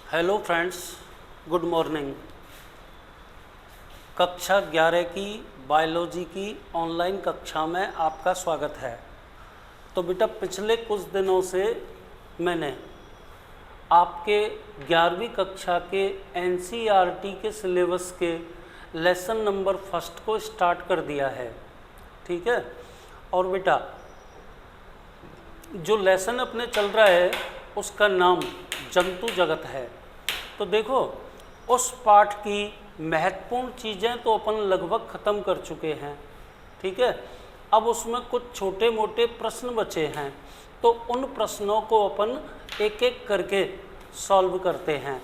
Hello friends, good morning. कक्षा 11 की biology की ऑनलाइन कक्षा में आपका स्वागत है। तो बेटा, पिछले कुछ दिनों से मैंने आपके 11वीं कक्षा के एनसीईआरटी के सिलेबस के लेसन नंबर फर्स्ट को स्टार्ट कर दिया है, ठीक है। और बेटा, जो लेसन अपने चल रहा है उसका नाम जंतु जगत है। तो देखो, उस पाठ की महत्वपूर्ण चीज़ें तो अपन लगभग ख़त्म कर चुके हैं, ठीक है। अब उसमें कुछ छोटे मोटे प्रश्न बचे हैं, तो उन प्रश्नों को अपन एक एक करके सॉल्व करते हैं।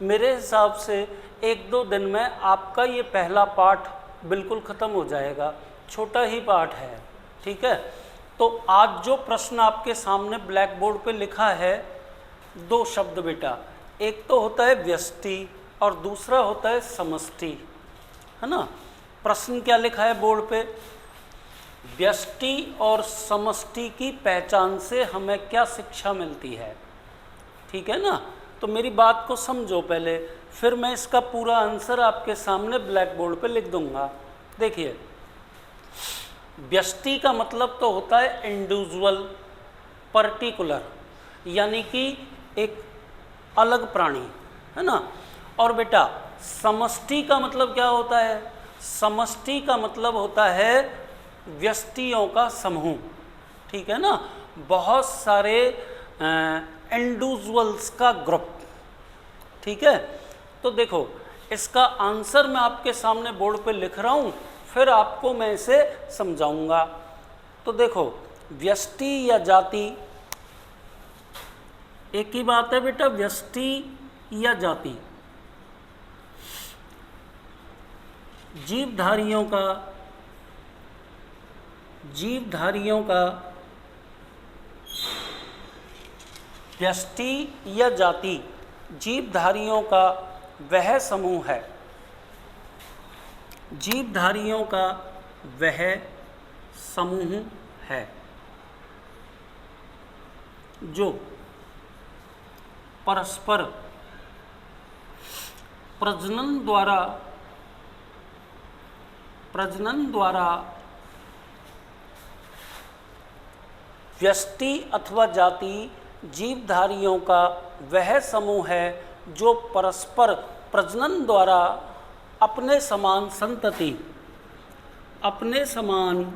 मेरे हिसाब से एक दो दिन में आपका ये पहला पाठ बिल्कुल ख़त्म हो जाएगा। छोटा ही पाठ है, ठीक है। तो आज जो प्रश्न आपके सामने ब्लैक बोर्ड पे लिखा है, दो शब्द बेटा, एक तो होता है व्यष्टि और दूसरा होता है समष्टि, है ना। प्रश्न क्या लिखा है बोर्ड पे? व्यष्टि और समष्टि की पहचान से हमें क्या शिक्षा मिलती है, ठीक है ना। तो मेरी बात को समझो पहले, फिर मैं इसका पूरा आंसर आपके सामने ब्लैक बोर्ड पे लिख दूंगा। देखिए, व्यष्टि का मतलब तो होता है इंडिविजुअल, पर्टिकुलर, यानी कि एक अलग प्राणी, है ना। और बेटा, समष्टि का मतलब क्या होता है? समष्टि का मतलब होता है व्यष्टियों का समूह, ठीक है ना। बहुत सारे इंडिविजुअल्स का ग्रुप, ठीक है। तो देखो, इसका आंसर मैं आपके सामने बोर्ड पे लिख रहा हूँ, फिर आपको मैं इसे समझाऊंगा। तो देखो, व्यष्टि या जाति एक ही बात है बेटा, व्यष्टि या जाति जीवधारियों का व्यष्टि या जाति जीवधारियों का वह समूह है, जीवधारियों का वह समूह है जो परस्पर प्रजनन द्वारा व्यष्टि अथवा जाति जीवधारियों का वह समूह है जो परस्पर प्रजनन द्वारा अपने समान संतति, अपने समान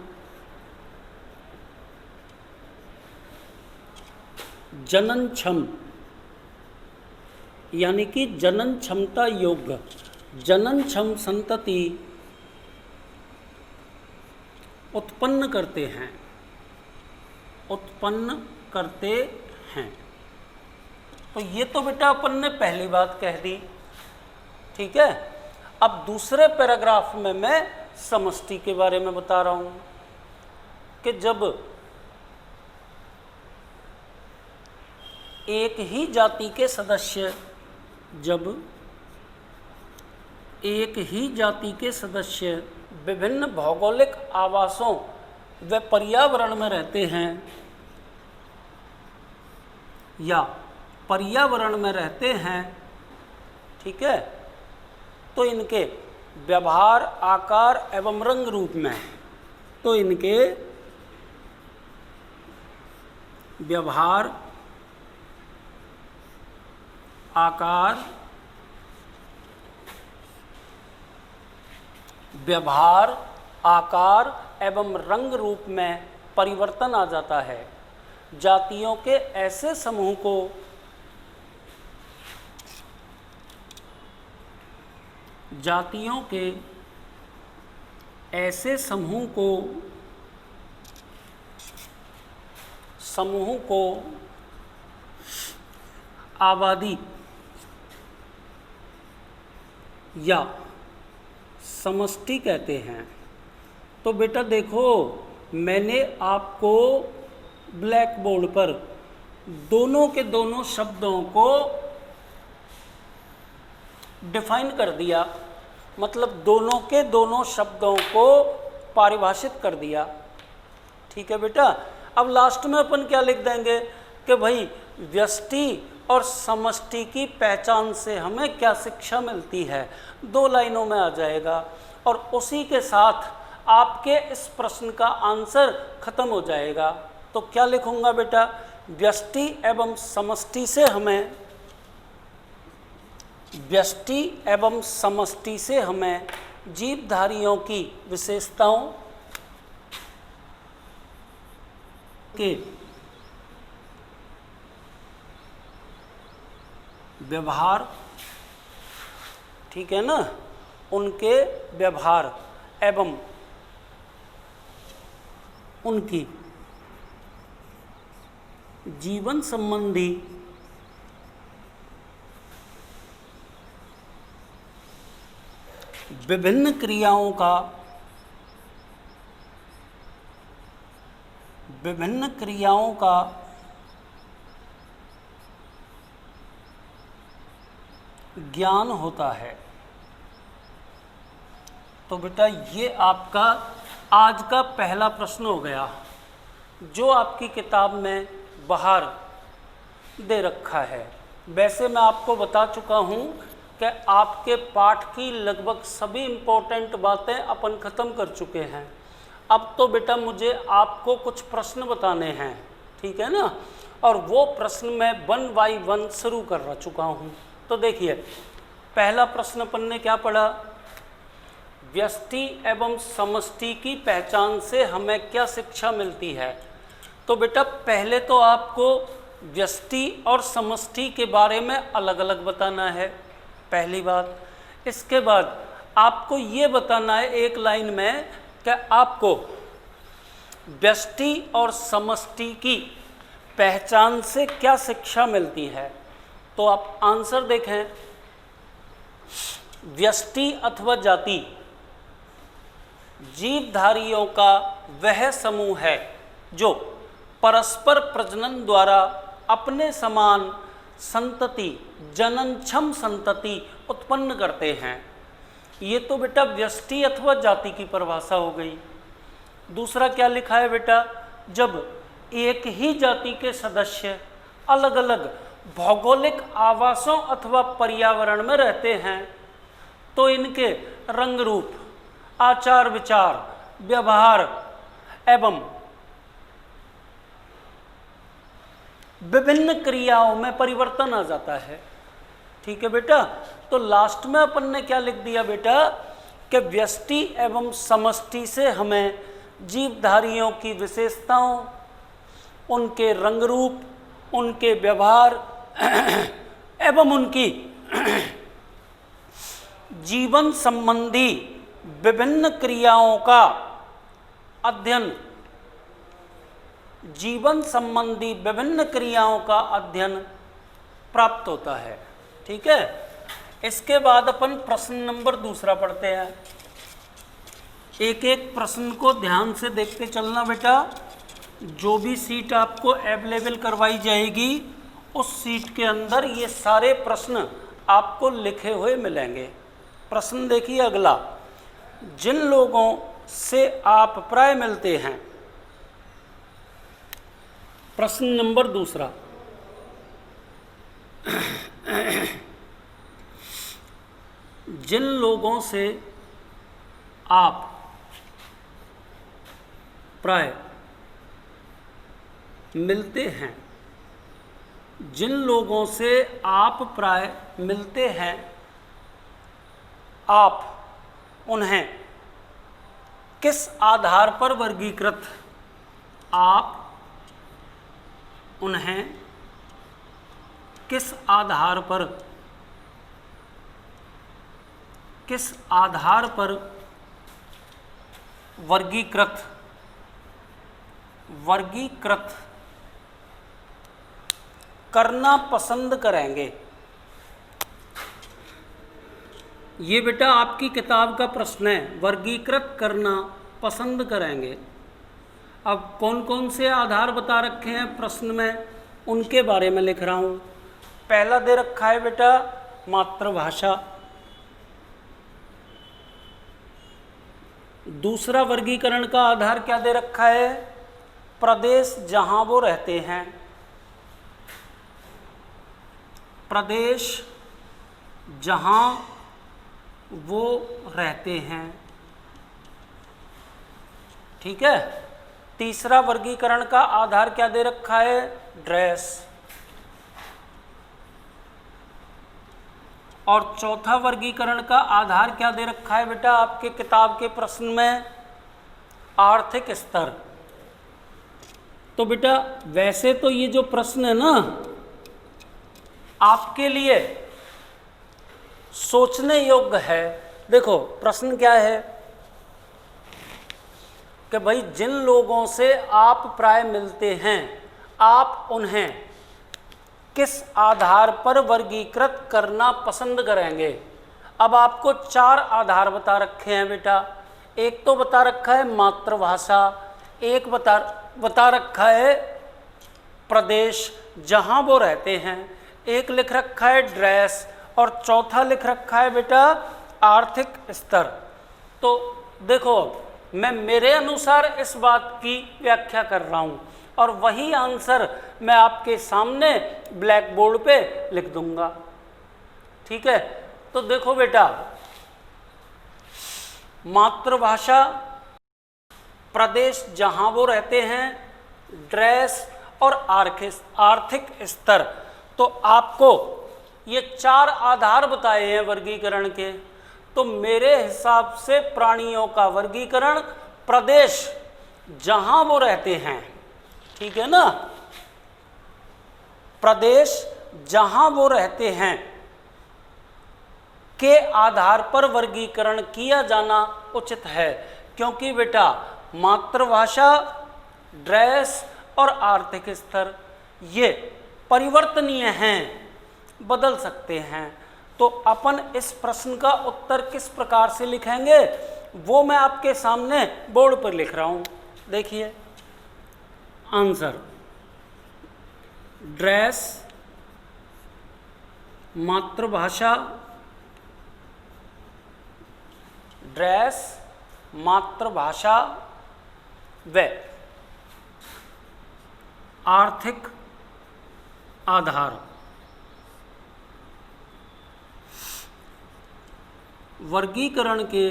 जननक्षम, यानी कि जनन क्षमता योग्य जननक्षम संतति उत्पन्न करते हैं। तो ये तो बेटा अपन ने पहली बात कह दी, ठीक है। अब दूसरे पैराग्राफ में मैं समष्टि के बारे में बता रहा हूं कि जब एक ही जाति के सदस्य विभिन्न भौगोलिक आवासों व पर्यावरण में रहते हैं या पर्यावरण में रहते हैं, ठीक है, तो इनके व्यवहार, आकार एवं रंग रूप में, तो इनके व्यवहार, आकार एवं रंग रूप में परिवर्तन आ जाता है। जातियों के ऐसे समूह को आबादी या समष्टि कहते हैं। तो बेटा देखो, मैंने आपको ब्लैक बोर्ड पर दोनों के दोनों शब्दों को डिफाइन कर दिया, मतलब दोनों के दोनों शब्दों को परिभाषित कर दिया, ठीक है बेटा। अब लास्ट में अपन क्या लिख देंगे कि भाई व्यष्टि और समष्टि की पहचान से हमें क्या शिक्षा मिलती है, 2 लाइनों में आ जाएगा। और उसी के साथ आपके इस प्रश्न का आंसर खत्म हो जाएगा। तो क्या लिखूंगा बेटा, व्यष्टि एवं समष्टि से हमें, व्यष्टि एवं समष्टि से हमें जीवधारियों की विशेषताओं के व्यवहार, ठीक है ना, उनके व्यवहार एवं उनकी जीवन संबंधी विभिन्न क्रियाओं का ज्ञान होता है। तो बेटा ये आपका आज का पहला प्रश्न हो गया, जो आपकी किताब में बाहर दे रखा है। वैसे मैं आपको बता चुका हूँ कि आपके पाठ की लगभग सभी इम्पोर्टेंट बातें अपन ख़त्म कर चुके हैं। अब तो बेटा मुझे आपको कुछ प्रश्न बताने हैं, ठीक है ना, और वो प्रश्न मैं 1 बाय 1 शुरू कर चुका हूँ। तो देखिए, पहला प्रश्न अपन ने क्या पढ़ा, व्यष्टि एवं समष्टि की पहचान से हमें क्या शिक्षा मिलती है। तो बेटा पहले तो आपको व्यष्टि और समष्टि के बारे में अलग अलग बताना है, पहली बात। इसके बाद आपको ये बताना है एक लाइन में कि आपको व्यष्टि और समष्टि की पहचान से क्या शिक्षा मिलती है। तो आप आंसर देखें, व्यष्टि अथवा जाति जीवधारियों का वह समूह है जो परस्पर प्रजनन द्वारा अपने समान संतति, जननक्षम संतति उत्पन्न करते हैं। ये तो बेटा व्यष्टि अथवा जाति की परिभाषा हो गई। दूसरा क्या लिखा है बेटा, जब एक ही जाति के सदस्य अलग अलग भौगोलिक आवासों अथवा पर्यावरण में रहते हैं तो इनके रंग रूप, आचार विचार, व्यवहार एवं विभिन्न क्रियाओं में परिवर्तन आ जाता है। ठीक है बेटा, तो लास्ट में अपन ने क्या लिख दिया बेटा कि व्यष्टि एवं समष्टि से हमें जीवधारियों की विशेषताओं, उनके रंग रूप, उनके व्यवहार एवं उनकी जीवन संबंधी विभिन्न क्रियाओं का अध्ययन, जीवन संबंधी विभिन्न क्रियाओं का अध्ययन प्राप्त होता है। ठीक है, इसके बाद अपन प्रश्न नंबर दूसरा पढ़ते हैं। एक एक प्रश्न को ध्यान से देखते चलना बेटा। जो भी सीट आपको अवेलेबल करवाई जाएगी उस सीट के अंदर ये सारे प्रश्न आपको लिखे हुए मिलेंगे। प्रश्न देखिए अगला, जिन लोगों से आप प्राय मिलते हैं। प्रश्न नंबर दूसरा, जिन लोगों से आप प्राय मिलते हैं, जिन लोगों से आप प्राय मिलते हैं, आप उन्हें किस आधार पर वर्गीकृत, आप उन्हें किस आधार पर वर्गीकृत करना पसंद करेंगे। ये बेटा आपकी किताब का प्रश्न है, वर्गीकृत करना पसंद करेंगे। अब कौन कौन से आधार बता रखे हैं प्रश्न में, उनके बारे में लिख रहा हूँ। पहला दे रखा है बेटा मातृभाषा। दूसरा वर्गीकरण का आधार क्या दे रखा है, प्रदेश जहाँ वो रहते हैं। प्रदेश जहाँ वो रहते हैं। ठीक है। तीसरा वर्गीकरण का आधार क्या दे रखा है? ड्रेस। और चौथा वर्गीकरण का आधार क्या दे रखा है बेटा आपके किताब के प्रश्न में? आर्थिक स्तर। तो बेटा वैसे तो ये जो प्रश्न है ना आपके लिए सोचने योग्य है। देखो प्रश्न क्या है कि भाई जिन लोगों से आप प्राय मिलते हैं आप उन्हें किस आधार पर वर्गीकृत करना पसंद करेंगे। अब आपको 4 आधार बता रखे हैं बेटा। एक तो बता रखा है मातृभाषा, एक बता रखा है प्रदेश जहाँ वो रहते हैं, एक लिख रखा है ड्रेस और चौथा लिख रखा है बेटा आर्थिक स्तर। तो देखो मैं मेरे अनुसार इस बात की व्याख्या कर रहा हूँ और वही आंसर मैं आपके सामने ब्लैक बोर्ड पे लिख दूंगा। ठीक है। तो देखो बेटा मातृभाषा, प्रदेश जहाँ वो रहते हैं, ड्रेस और आर्थिक स्तर। तो आपको ये 4 आधार बताए हैं वर्गीकरण के। तो मेरे हिसाब से प्राणियों का वर्गीकरण प्रदेश जहाँ वो रहते हैं, ठीक है ना, प्रदेश जहाँ वो रहते हैं के आधार पर वर्गीकरण किया जाना उचित है। क्योंकि बेटा मातृभाषा, ड्रेस और आर्थिक स्तर ये परिवर्तनीय हैं, बदल सकते हैं। तो अपन इस प्रश्न का उत्तर किस प्रकार से लिखेंगे वो मैं आपके सामने बोर्ड पर लिख रहा हूं। देखिए आंसर ड्रेस, मातृभाषा, ड्रेस, मातृभाषा व आर्थिक आधार। वर्गीकरण के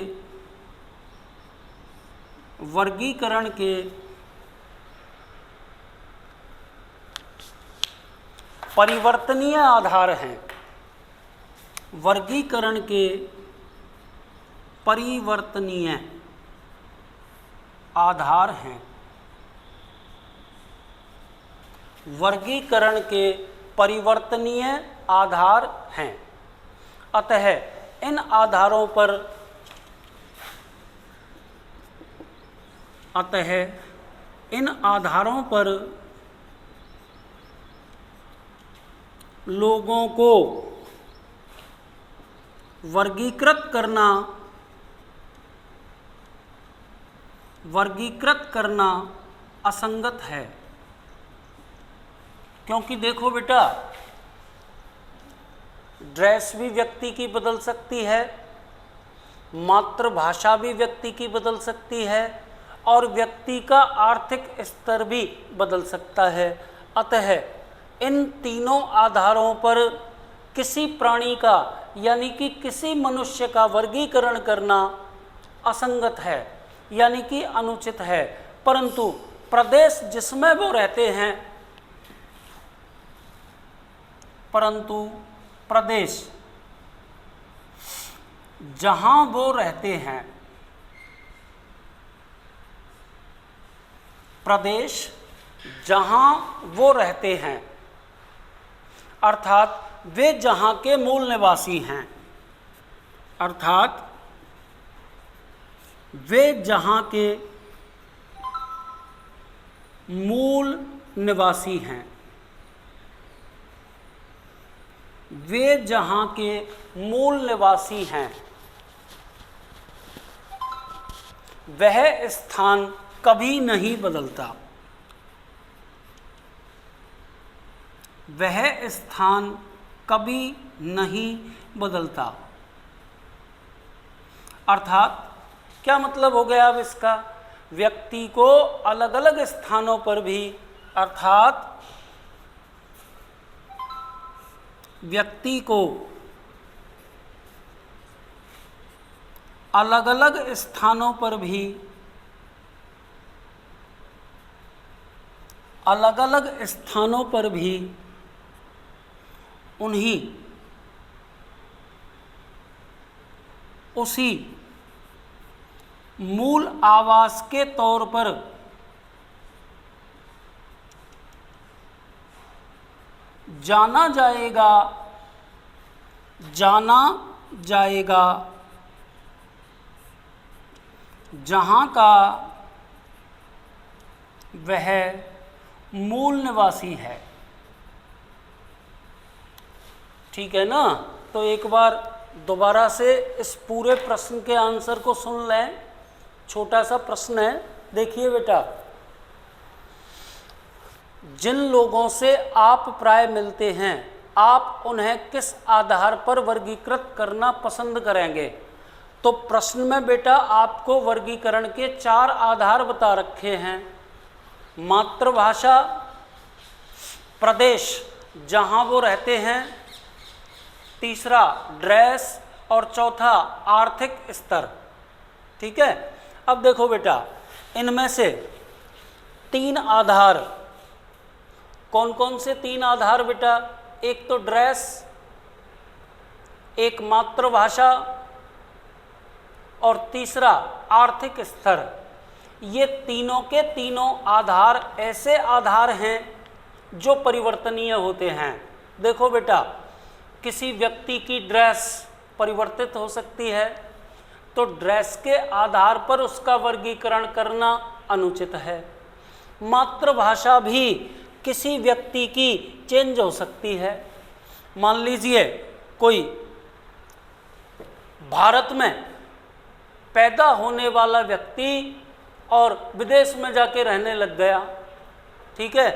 परिवर्तनीय आधार हैं। वर्गीकरण के परिवर्तनीय आधार हैं। वर्गीकरण के परिवर्तनीय आधार हैं। अतः इन आधारों पर लोगों को वर्गीकृत करना असंगत है। क्योंकि देखो बेटा ड्रेस भी व्यक्ति की बदल सकती है, मातृभाषा भी व्यक्ति की बदल सकती है और व्यक्ति का आर्थिक स्तर भी बदल सकता है। अतः इन तीनों आधारों पर किसी प्राणी का यानी कि किसी मनुष्य का वर्गीकरण करना असंगत है यानी कि अनुचित है। परंतु प्रदेश जिसमें वो रहते हैं, परंतु प्रदेश जहाँ वो रहते हैं, प्रदेश जहाँ वो रहते हैं अर्थात वे जहाँ के मूल निवासी हैं, अर्थात वे जहाँ के मूल निवासी हैं, वे जहाँ के मूल निवासी हैं, वह स्थान कभी नहीं बदलता। वह स्थान कभी नहीं बदलता। अर्थात क्या मतलब हो गया अब इसका? व्यक्ति को अलग अलग स्थानों पर भी अर्थात व्यक्ति को अलग अलग स्थानों पर भी उन्हीं उसी मूल आवास के तौर पर जाना जाएगा जहां का वह मूल निवासी है। ठीक है ना। तो एक बार दोबारा से इस पूरे प्रश्न के आंसर को सुन लें। छोटा सा प्रश्न है, देखिए बेटा, जिन लोगों से आप प्राय मिलते हैं आप उन्हें किस आधार पर वर्गीकृत करना पसंद करेंगे। तो प्रश्न में बेटा आपको वर्गीकरण के 4 आधार बता रखे हैं। मातृभाषा, प्रदेश जहां वो रहते हैं, तीसरा ड्रेस और चौथा आर्थिक स्तर। ठीक है। अब देखो बेटा, इनमें से 3 आधार कौन कौन से 3 आधार बेटा? एक तो ड्रेस, एक मातृभाषा और तीसरा आर्थिक स्तर। ये तीनों के तीनों आधार ऐसे आधार हैं जो परिवर्तनीय होते हैं। देखो बेटा, किसी व्यक्ति की ड्रेस परिवर्तित हो सकती है, तो ड्रेस के आधार पर उसका वर्गीकरण करना अनुचित है। मातृभाषा भी किसी व्यक्ति की चेंज हो सकती है। मान लीजिए कोई भारत में पैदा होने वाला व्यक्ति और विदेश में जाके रहने लग गया, ठीक है,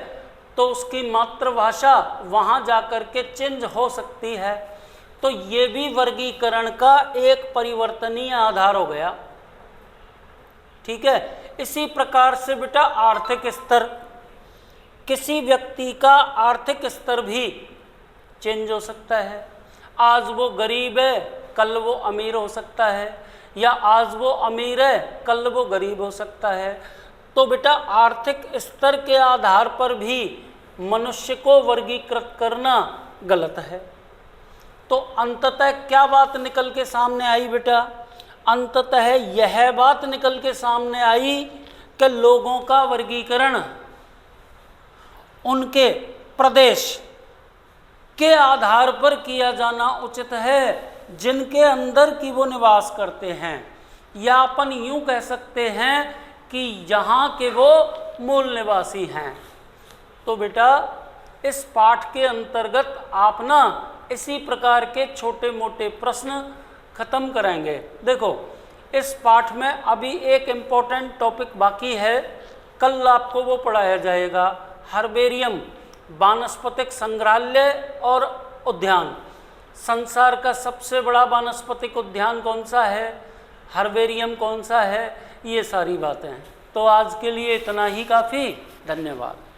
तो उसकी मातृभाषा वहाँ जाकर के चेंज हो सकती है। तो ये भी वर्गीकरण का एक परिवर्तनीय आधार हो गया। ठीक है। इसी प्रकार से बेटा आर्थिक स्तर, किसी व्यक्ति का आर्थिक स्तर भी चेंज हो सकता है। आज वो गरीब है, कल वो अमीर हो सकता है, या आज वो अमीर है, कल वो गरीब हो सकता है। तो बेटा आर्थिक स्तर के आधार पर भी मनुष्य को वर्गीकृत करना गलत है। तो अंततः क्या बात निकल के सामने आई बेटा? अंततः यह बात निकल के सामने आई कि लोगों का वर्गीकरण उनके प्रदेश के आधार पर किया जाना उचित है जिनके अंदर की वो निवास करते हैं, या अपन यूं कह सकते हैं कि यहाँ के वो मूल निवासी हैं। तो बेटा इस पाठ के अंतर्गत आप ना इसी प्रकार के छोटे मोटे प्रश्न खत्म करेंगे। देखो इस पाठ में अभी एक इम्पोर्टेंट टॉपिक बाकी है, कल आपको वो पढ़ाया जाएगा। हर्बेरियम, वानस्पतिक संग्रहालय और उद्यान। संसार का सबसे बड़ा वानस्पतिक उद्यान कौन सा है, हर्बेरियम कौन सा है, ये सारी बातें हैं। तो आज के लिए इतना ही काफ़ी। धन्यवाद।